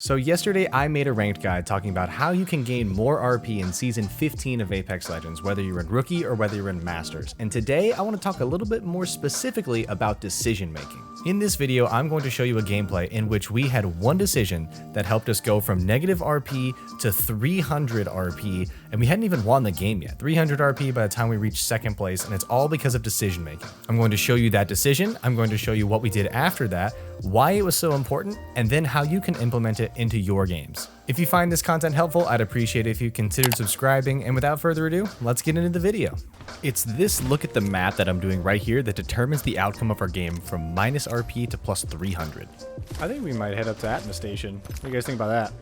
So yesterday I made a ranked guide talking about how you can gain more RP in Season 15 of Apex Legends, whether you're in Rookie or whether you're in Masters. And today I want to talk a little bit more specifically about decision making. In this video, I'm going to show you a gameplay in which we had one decision that helped us go from negative RP to 300 RP, and we hadn't even won the game yet. 300 RP by the time we reached second place, and it's all because of decision making. I'm going to show you that decision, I'm going to show you what we did after that, why it was so important, and then how you can implement it into your games. If you find this content helpful, I'd appreciate it if you considered subscribing, and without further ado, let's get into the video. It's this look at the map that I'm doing right here that determines the outcome of our game from minus RP to plus 300. I think we might head up to Atmos Station. What do you guys think about that?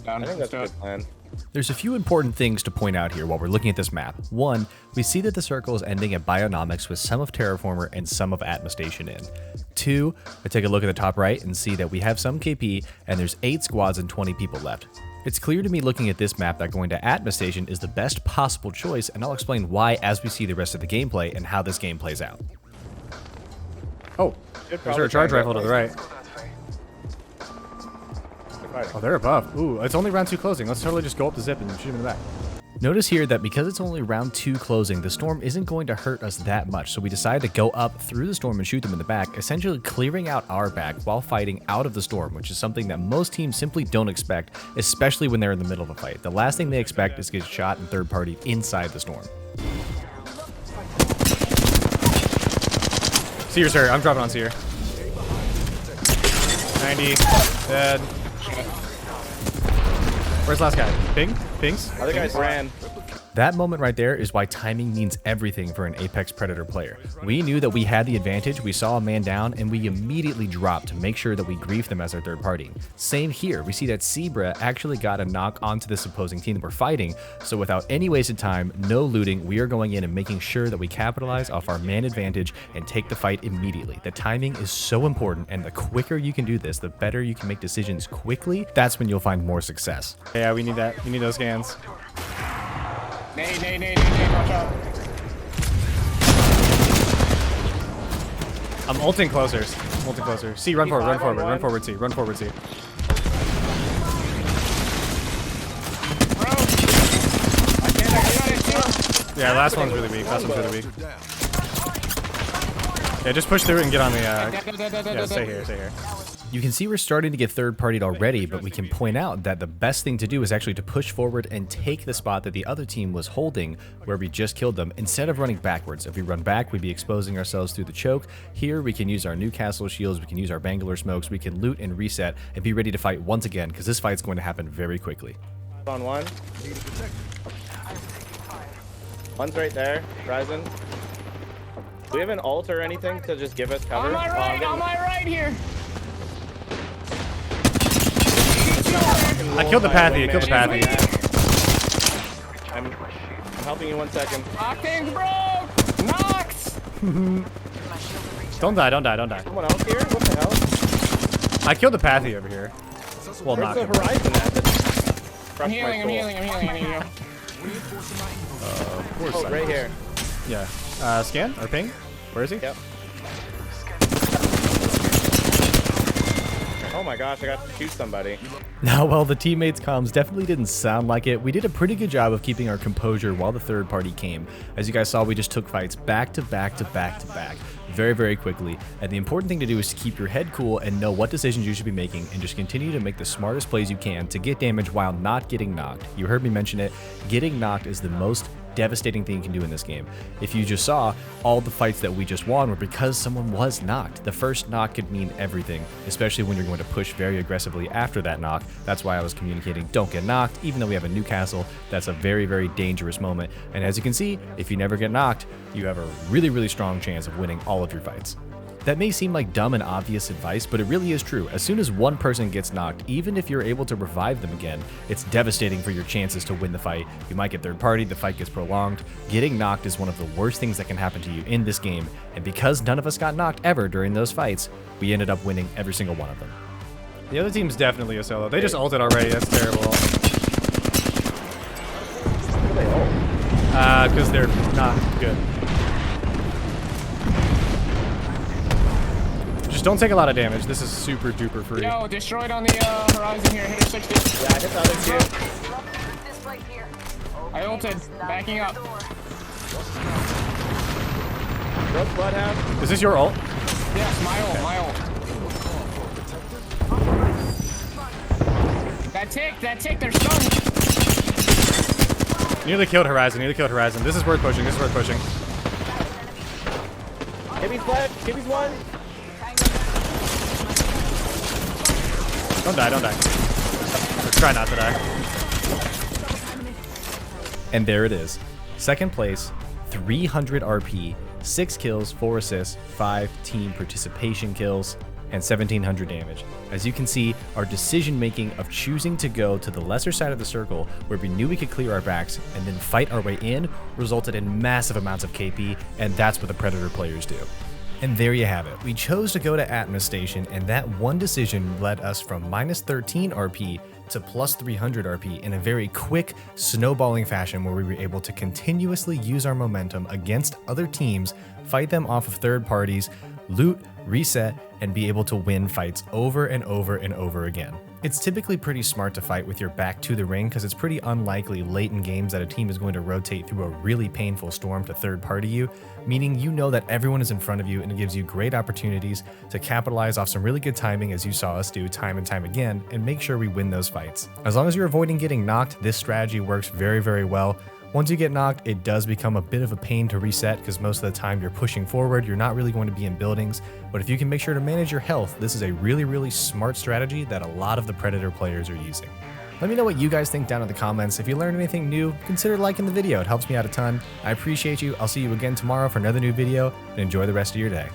I think that's a good plan. There's a few important things to point out here while we're looking at this map. One, we see that the circle is ending at Bionomics with some of Terraformer and some of Atmos Station in. Two, I take a look at the top right and see that we have some KP and there's 8 squads and 20 people left. It's clear to me looking at this map that going to Atmos Station is the best possible choice, and I'll explain why as we see the rest of the gameplay and how this game plays out. Oh, there's a charge rifle to the right. Oh, they're above. Ooh, it's only round 2 closing. Let's totally just go up the zip and shoot him in the back. Notice here that because it's only round 2 closing, the storm isn't going to hurt us that much, so we decide to go up through the storm and shoot them in the back, essentially clearing out our back while fighting out of the storm, which is something that most teams simply don't expect, especially when they're in the middle of a fight. The last thing they expect is to get shot and third party inside the storm. Seer, sir. I'm dropping on Seer. 90. Dead. Where's the last guy? Ping? Pings? Other guys ran. That moment right there is why timing means everything for an Apex Predator player. We knew that we had the advantage, we saw a man down, and we immediately dropped to make sure that we griefed them as our third party. Same here, we see that Zebra actually got a knock onto this opposing team that we're fighting, so without any wasted time, no looting, we are going in and making sure that we capitalize off our man advantage and take the fight immediately. The timing is so important, and the quicker you can do this, the better you can make decisions quickly. That's when you'll find more success. Yeah, we need that. We need those scans. Nade, watch out. I'm ulting closers. Ulting closer. C, run forward, run forward, run forward, C, run forward, C. Yeah, last one's really weak. Last one's really weak. Yeah, just push through it and get on the, yeah, stay here, stay here. You can see we're starting to get third-partied already, but we can point out that the best thing to do is actually to push forward and take the spot that the other team was holding where we just killed them, instead of running backwards. If we run back, we'd be exposing ourselves through the choke. Here, we can use our Newcastle shields, we can use our Bangalore smokes, we can loot and reset and be ready to fight once again, because this fight's going to happen very quickly. On one. One's right there, Ryzen. Do we have an ult or anything to just give us cover? On my right here. I killed the Pathy, I killed the Pathy. I'm helping you 1 second. Octane's broke! Knocked! Don't die, don't die, don't die. Someone else here? What the hell? I killed the Pathy over here. Well, Where's not the Horizon at? I'm healing. I need you. Oh, right here. Yeah. Scan or ping? Where is he? Yep. Oh my gosh, I got to shoot somebody. Now, while the teammates' comms definitely didn't sound like it, we did a pretty good job of keeping our composure while the third party came. As you guys saw, we just took fights back to back to back to back, very, very quickly. And the important thing to do is to keep your head cool and know what decisions you should be making, and just continue to make the smartest plays you can to get damage while not getting knocked. You heard me mention it. Getting knocked is the most devastating thing you can do in this game. If you just saw, all the fights that we just won were because someone was knocked. The first knock could mean everything, especially when you're going to push very aggressively after that knock. That's why I was communicating don't get knocked. Even though we have a Newcastle, that's a very, very dangerous moment. And as you can see, if you never get knocked, you have a really, really strong chance of winning all of your fights. That may seem like dumb and obvious advice, but it really is true. As soon as one person gets knocked, even if you're able to revive them again, it's devastating for your chances to win the fight. You might get third party, the fight gets prolonged. Getting knocked is one of the worst things that can happen to you in this game, and because none of us got knocked ever during those fights, we ended up winning every single one of them. The other team's definitely a solo. They just ulted already, that's terrible. Because they're not good. don't take a lot of damage. This is super duper free. Yo, destroyed on the horizon here. Hit her 60. Yeah, I hit the other two. I ulted. Backing up. Broke Bloodhound. Is this your ult? Yes, my ult. My ult. That tick, they're stunned. Nearly killed Horizon. Nearly killed Horizon. This is worth pushing. This is worth pushing. Gibby's left. Gibby's one. Don't die. Don't die. Or try not to die. And there it is. Second place, 300 RP, 6 kills, 4 assists, 5 team participation kills, and 1700 damage. As you can see, our decision making of choosing to go to the lesser side of the circle where we knew we could clear our backs and then fight our way in resulted in massive amounts of KP, and that's what the Predator players do. And there you have it. We chose to go to Atmos Station, and that one decision led us from minus 13 RP to plus 300 RP in a very quick, snowballing fashion where we were able to continuously use our momentum against other teams, fight them off of third parties, loot, reset, and be able to win fights over and over and over again. It's typically pretty smart to fight with your back to the ring because it's pretty unlikely late in games that a team is going to rotate through a really painful storm to third party you, meaning you know that everyone is in front of you and it gives you great opportunities to capitalize off some really good timing as you saw us do time and time again and make sure we win those fights. As long as you're avoiding getting knocked, this strategy works very, very well. Once you get knocked, it does become a bit of a pain to reset because most of the time you're pushing forward, you're not really going to be in buildings, but if you can make sure to manage your health, this is a really, really smart strategy that a lot of the Predator players are using. Let me know what you guys think down in the comments. If you learned anything new, consider liking the video. It helps me out a ton. I appreciate you. I'll see you again tomorrow for another new video, and enjoy the rest of your day.